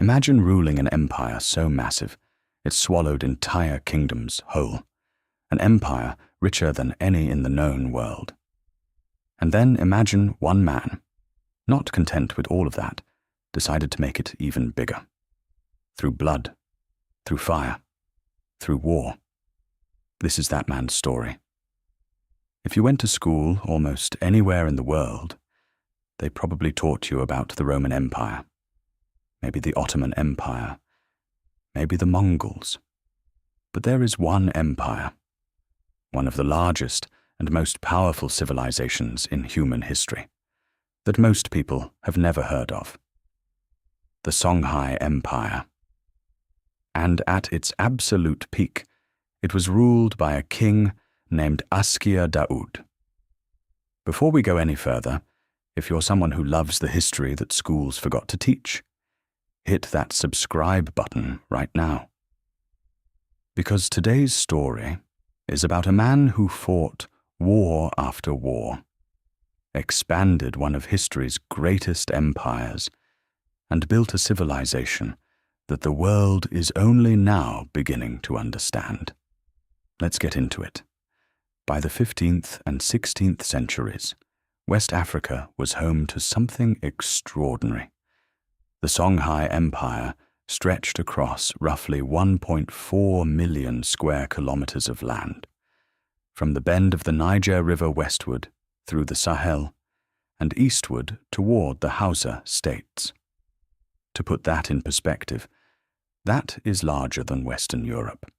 Imagine ruling an empire so massive it swallowed entire kingdoms whole, an empire richer than any in the known world. And then imagine one man, not content with all of that, decided to make it even bigger. Through blood, through fire, through war. This is that man's story. If you went to school almost anywhere in the world, they probably taught you about the Roman Empire, maybe the Ottoman Empire, maybe the Mongols. But there is one empire, one of the largest and most powerful civilizations in human history, that most people have never heard of. The Songhai Empire. And at its absolute peak, it was ruled by a king named Askia Daoud. Before we go any further, if you're someone who loves the history that schools forgot to teach, hit that subscribe button right now. Because today's story is about a man who fought war after war, expanded one of history's greatest empires, and built a civilization that the world is only now beginning to understand. Let's get into it. By the 15th and 16th centuries, West Africa was home to something extraordinary. The Songhai Empire stretched across roughly 1.4 million square kilometers of land, from the bend of the Niger River westward through the Sahel and eastward toward the Hausa states. To put that in perspective, that is larger than Western Europe.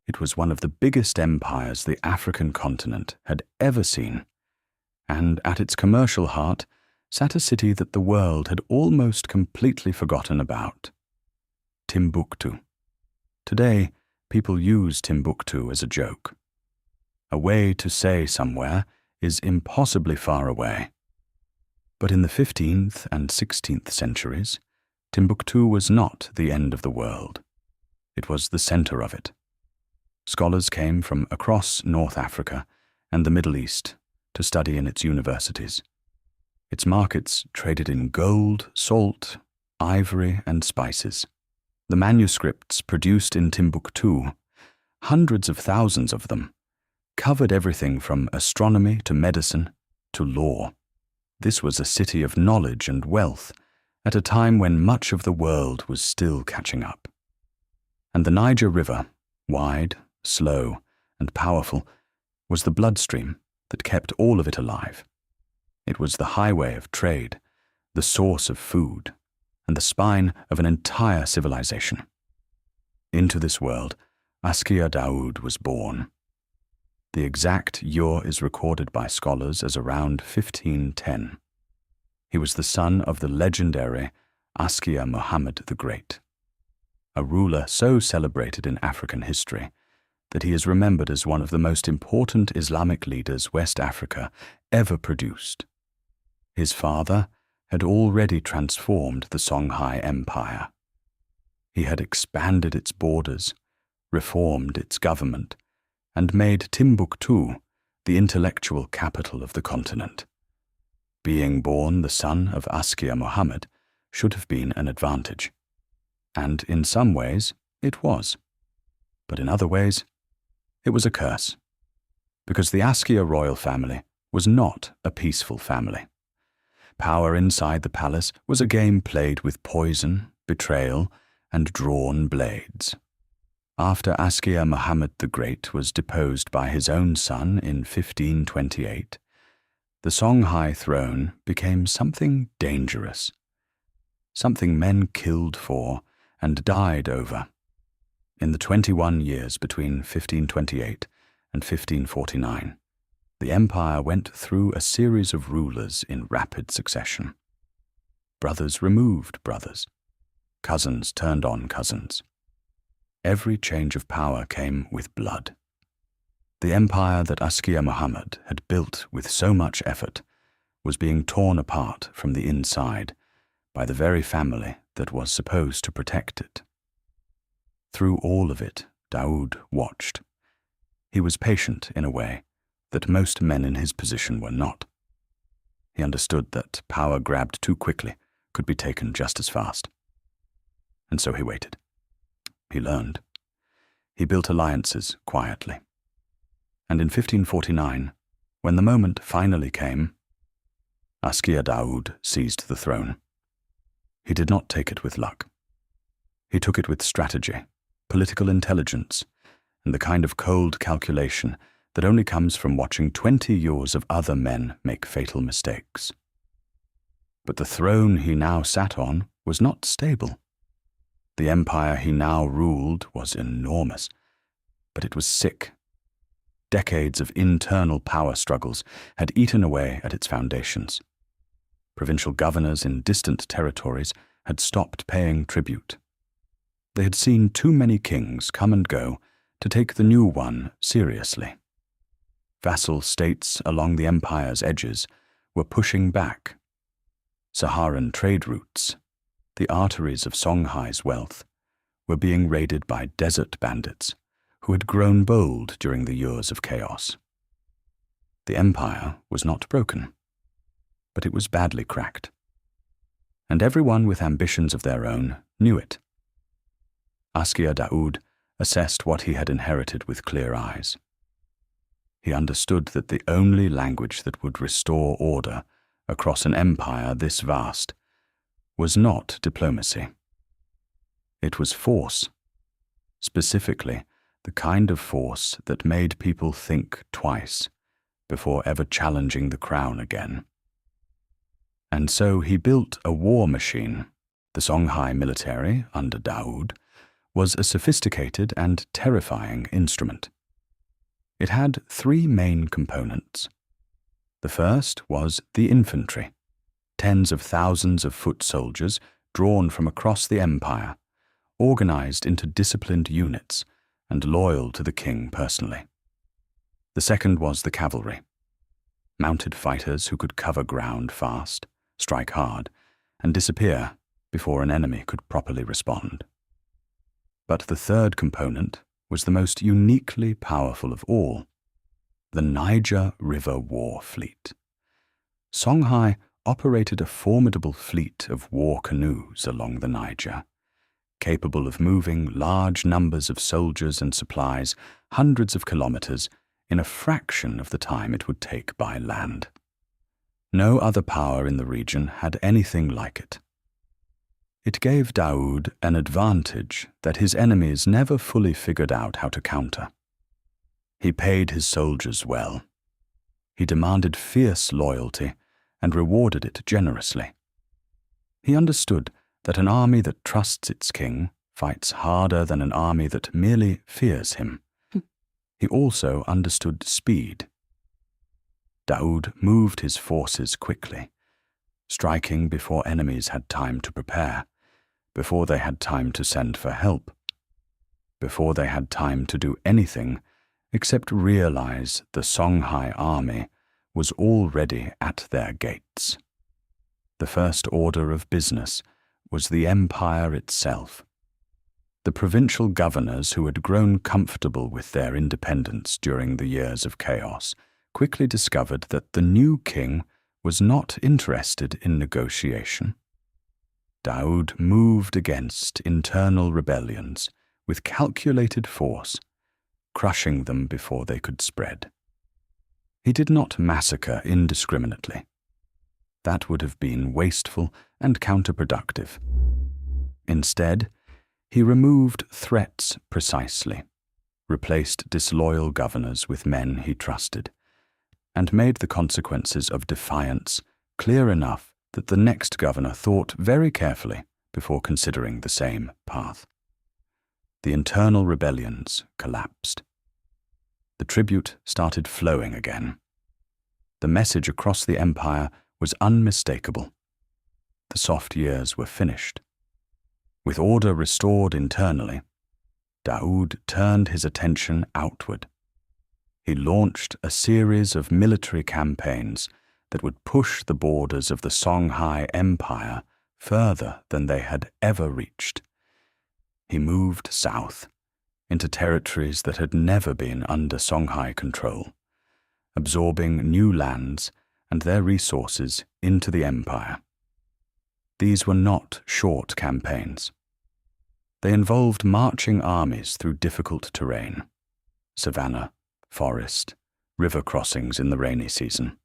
It was one of the biggest empires the African continent had ever seen, and at its commercial heart sat a city that the world had almost completely forgotten about: Timbuktu. Today, people use Timbuktu as a joke. A way to say somewhere is impossibly far away. But in the 15th and 16th centuries, Timbuktu was not the end of the world. It was the center of it. Scholars came from across North Africa and the Middle East to study in its universities. Its markets traded in gold, salt, ivory, and spices. The manuscripts produced in Timbuktu, hundreds of thousands of them, covered everything from astronomy to medicine to law. This was a city of knowledge and wealth at a time when much of the world was still catching up. And the Niger River, wide, slow, and powerful, was the bloodstream that kept all of it alive. It was the highway of trade, the source of food, and the spine of an entire civilization. Into this world, Askia Daoud was born. The exact year is recorded by scholars as around 1510. He was the son of the legendary Askia Muhammad the Great, a ruler so celebrated in African history that he is remembered as one of the most important Islamic leaders West Africa ever produced. His father had already transformed the Songhai Empire. He had expanded its borders, reformed its government, and made Timbuktu the intellectual capital of the continent. Being born the son of Askia Muhammad should have been an advantage. And in some ways, it was. But in other ways, it was a curse. Because the Askia royal family was not a peaceful family. Power inside the palace was a game played with poison, betrayal, and drawn blades. After Askia Muhammad the Great was deposed by his own son in 1528, the Songhai throne became something dangerous, something men killed for and died over. In the 21 years between 1528 and 1549, the empire went through a series of rulers in rapid succession. Brothers removed brothers. Cousins turned on cousins. Every change of power came with blood. The empire that Askia Muhammad had built with so much effort was being torn apart from the inside by the very family that was supposed to protect it. Through all of it, Daoud watched. He was patient in a way that most men in his position were not. He understood that power grabbed too quickly could be taken just as fast. And so he waited. He learned. He built alliances quietly. And in 1549, when the moment finally came, Askia Daoud seized the throne. He did not take it with luck. He took it with strategy, political intelligence, and the kind of cold calculation that only comes from watching 20 years of other men make fatal mistakes. But the throne he now sat on was not stable. The empire he now ruled was enormous, but it was sick. Decades of internal power struggles had eaten away at its foundations. Provincial governors in distant territories had stopped paying tribute. They had seen too many kings come and go to take the new one seriously. Vassal states along the empire's edges were pushing back. Saharan trade routes, the arteries of Songhai's wealth, were being raided by desert bandits who had grown bold during the years of chaos. The empire was not broken, but it was badly cracked. And everyone with ambitions of their own knew it. Askia Daoud assessed what he had inherited with clear eyes. He understood that the only language that would restore order across an empire this vast was not diplomacy. It was force, specifically the kind of force that made people think twice before ever challenging the crown again. And so he built a war machine. The Songhai military, under Daoud, was a sophisticated and terrifying instrument. It had three main components. The first was the infantry, tens of thousands of foot soldiers drawn from across the empire, organized into disciplined units and loyal to the king personally. The second was the cavalry, mounted fighters who could cover ground fast, strike hard, and disappear before an enemy could properly respond. But the third component was the most uniquely powerful of all, the Niger River War Fleet. Songhai operated a formidable fleet of war canoes along the Niger, capable of moving large numbers of soldiers and supplies hundreds of kilometers in a fraction of the time it would take by land. No other power in the region had anything like it. It gave Daoud an advantage that his enemies never fully figured out how to counter. He paid his soldiers well. He demanded fierce loyalty and rewarded it generously. He understood that an army that trusts its king fights harder than an army that merely fears him. He also understood speed. Daoud moved his forces quickly, striking before enemies had time to prepare, before they had time to send for help, before they had time to do anything except realize the Songhai army was already at their gates. The first order of business was the empire itself. The provincial governors who had grown comfortable with their independence during the years of chaos quickly discovered that the new king was not interested in negotiation. Daoud moved against internal rebellions with calculated force, crushing them before they could spread. He did not massacre indiscriminately. That would have been wasteful and counterproductive. Instead, he removed threats precisely, replaced disloyal governors with men he trusted, and made the consequences of defiance clear enough that the next governor thought very carefully before considering the same path. The internal rebellions collapsed. The tribute started flowing again. The message across the empire was unmistakable. The soft years were finished. With order restored internally, Daoud turned his attention outward. He launched a series of military campaigns that would push the borders of the Songhai Empire further than they had ever reached. He moved south, into territories that had never been under Songhai control, absorbing new lands and their resources into the empire. These were not short campaigns. They involved marching armies through difficult terrain, savanna, forest, river crossings in the rainy season,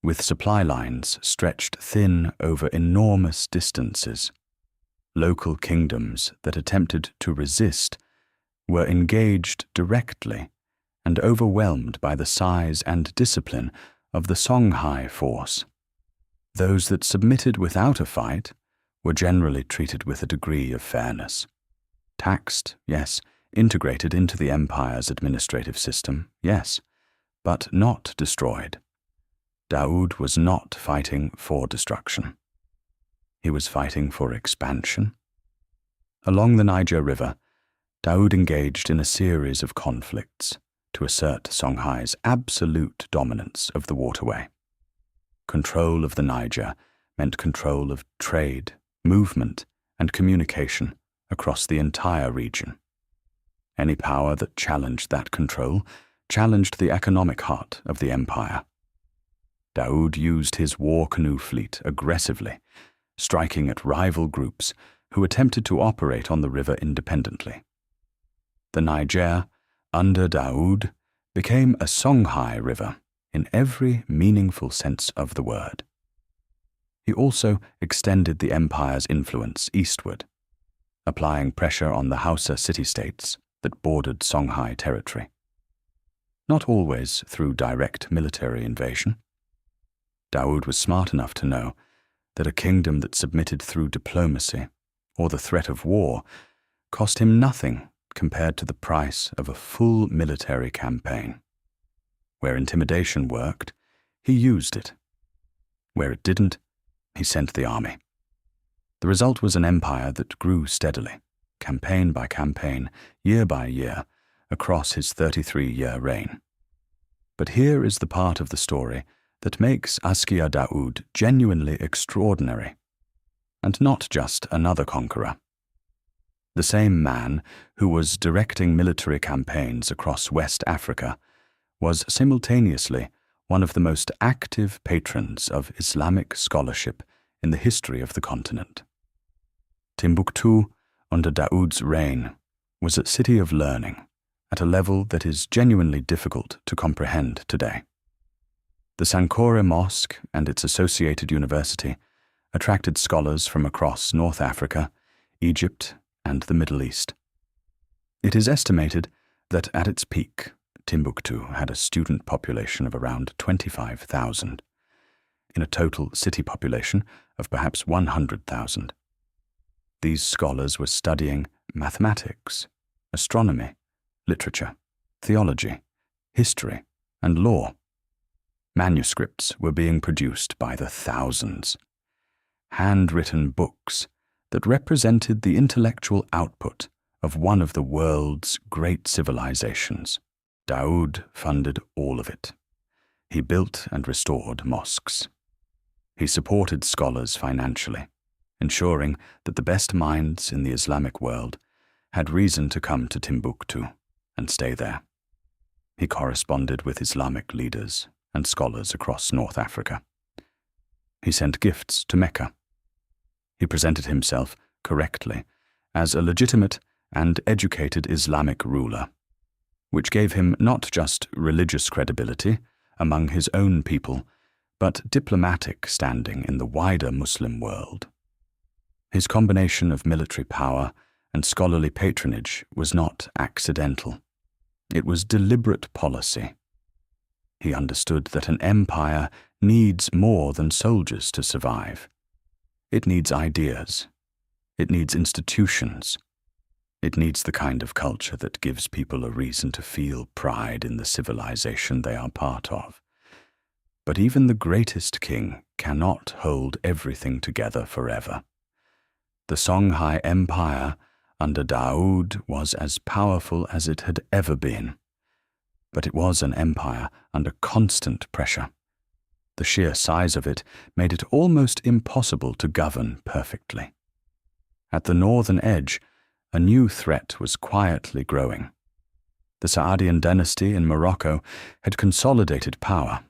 with supply lines stretched thin over enormous distances. Local kingdoms that attempted to resist were engaged directly and overwhelmed by the size and discipline of the Songhai force. Those that submitted without a fight were generally treated with a degree of fairness. Taxed, yes, integrated into the empire's administrative system, yes, but not destroyed. Daoud was not fighting for destruction. He was fighting for expansion. Along the Niger River, Daoud engaged in a series of conflicts to assert Songhai's absolute dominance of the waterway. Control of the Niger meant control of trade, movement, and communication across the entire region. Any power that challenged that control challenged the economic heart of the empire. Daoud used his war canoe fleet aggressively, striking at rival groups who attempted to operate on the river independently. The Niger, under Daoud, became a Songhai river in every meaningful sense of the word. He also extended the empire's influence eastward, applying pressure on the Hausa city-states that bordered Songhai territory. Not always through direct military invasion. Daoud was smart enough to know that a kingdom that submitted through diplomacy or the threat of war cost him nothing compared to the price of a full military campaign. Where intimidation worked, he used it. Where it didn't, he sent the army. The result was an empire that grew steadily, campaign by campaign, year by year, across his 33-year reign. But here is the part of the story that makes Askia Daoud genuinely extraordinary, and not just another conqueror. The same man who was directing military campaigns across West Africa was simultaneously one of the most active patrons of Islamic scholarship in the history of the continent. Timbuktu, under Daoud's reign, was a city of learning at a level that is genuinely difficult to comprehend today. The Sankore Mosque and its associated university attracted scholars from across North Africa, Egypt, and the Middle East. It is estimated that at its peak, Timbuktu had a student population of around 25,000, in a total city population of perhaps 100,000. These scholars were studying mathematics, astronomy, literature, theology, history, and law. Manuscripts were being produced by the thousands. Handwritten books that represented the intellectual output of one of the world's great civilizations. Daoud funded all of it. He built and restored mosques. He supported scholars financially, ensuring that the best minds in the Islamic world had reason to come to Timbuktu and stay there. He corresponded with Islamic leaders and scholars across North Africa. He sent gifts to Mecca. He presented himself correctly as a legitimate and educated Islamic ruler, which gave him not just religious credibility among his own people, but diplomatic standing in the wider Muslim world. His combination of military power and scholarly patronage was not accidental. It was deliberate policy. He understood that an empire needs more than soldiers to survive. It needs ideas. It needs institutions. It needs the kind of culture that gives people a reason to feel pride in the civilization they are part of. But even the greatest king cannot hold everything together forever. The Songhai Empire under Daoud was as powerful as it had ever been. But it was an empire under constant pressure. The sheer size of it made it almost impossible to govern perfectly. At the northern edge, a new threat was quietly growing. The Saadian dynasty in Morocco had consolidated power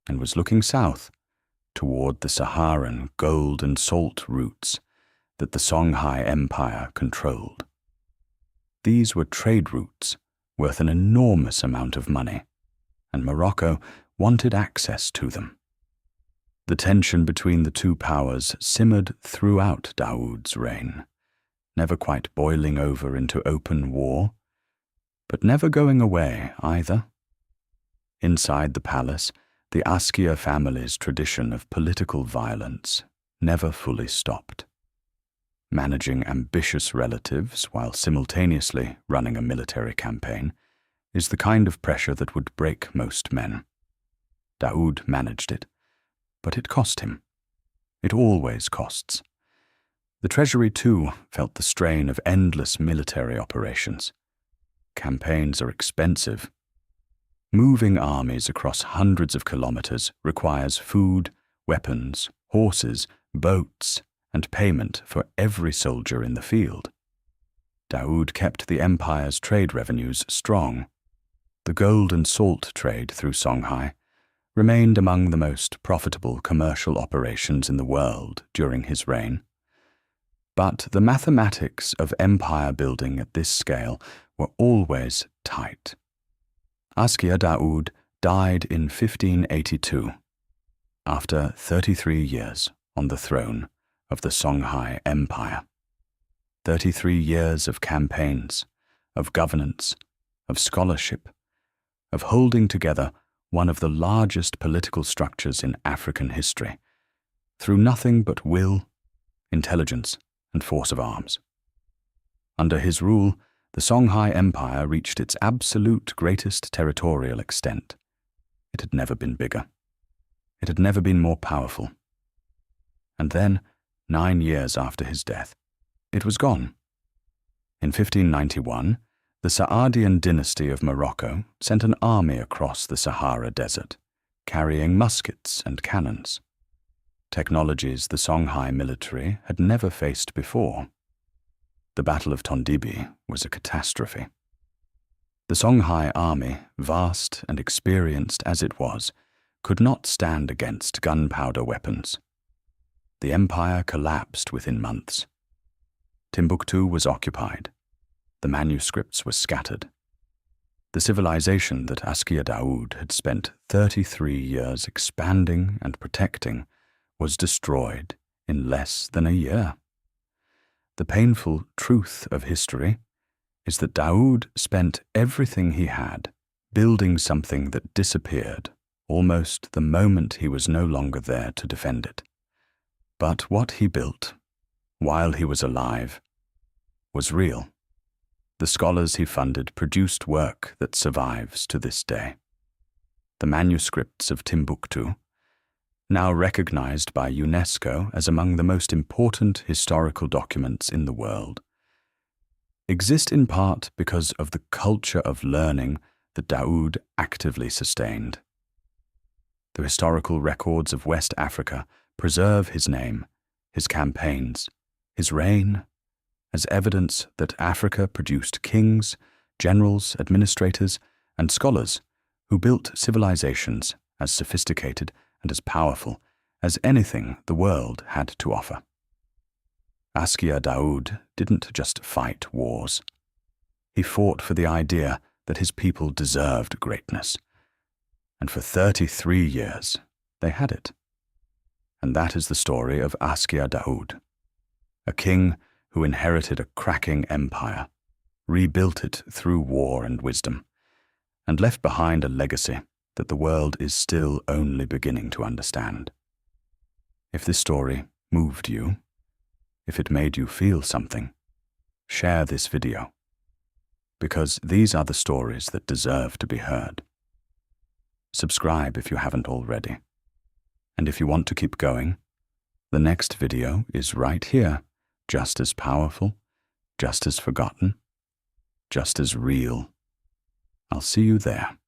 and was looking south, toward the Saharan gold and salt routes that the Songhai Empire controlled. These were trade routes worth an enormous amount of money, and Morocco wanted access to them. The tension between the two powers simmered throughout Daoud's reign, never quite boiling over into open war, but never going away either. Inside the palace, the Askia family's tradition of political violence never fully stopped. Managing ambitious relatives while simultaneously running a military campaign is the kind of pressure that would break most men. Daoud managed it, but it cost him. It always costs. The treasury, too, felt the strain of endless military operations. Campaigns are expensive. Moving armies across hundreds of kilometers requires food, weapons, horses, boats, and payment for every soldier in the field. Daoud kept the empire's trade revenues strong. The gold and salt trade through Songhai remained among the most profitable commercial operations in the world during his reign. But the mathematics of empire building at this scale were always tight. Askia Daoud died in 1582, after 33 years on the throne of the Songhai Empire. 33 years of campaigns, of governance, of scholarship, of holding together one of the largest political structures in African history, through nothing but will, intelligence, and force of arms. Under his rule, the Songhai Empire reached its absolute greatest territorial extent. It had never been bigger. It had never been more powerful. And then, 9 years after his death, it was gone. In 1591, the Saadian dynasty of Morocco sent an army across the Sahara Desert, carrying muskets and cannons. Technologies the Songhai military had never faced before. The Battle of Tondibi was a catastrophe. The Songhai army, vast and experienced as it was, could not stand against gunpowder weapons. The empire collapsed within months. Timbuktu was occupied. The manuscripts were scattered. The civilization that Askia Daoud had spent 33 years expanding and protecting was destroyed in less than a year. The painful truth of history is that Daoud spent everything he had building something that disappeared almost the moment he was no longer there to defend it. But what he built, while he was alive, was real. The scholars he funded produced work that survives to this day. The manuscripts of Timbuktu, now recognized by UNESCO as among the most important historical documents in the world, exist in part because of the culture of learning that Daoud actively sustained. The historical records of West Africa preserve his name, his campaigns, his reign, as evidence that Africa produced kings, generals, administrators, and scholars who built civilizations as sophisticated and as powerful as anything the world had to offer. Askia Daoud didn't just fight wars. He fought for the idea that his people deserved greatness. And for 33 years, they had it. And that is the story of Askia Daoud, a king who inherited a cracking empire, rebuilt it through war and wisdom, and left behind a legacy that the world is still only beginning to understand. If this story moved you, if it made you feel something, share this video, because these are the stories that deserve to be heard. Subscribe if you haven't already. And if you want to keep going, the next video is right here, just as powerful, just as forgotten, just as real. I'll see you there.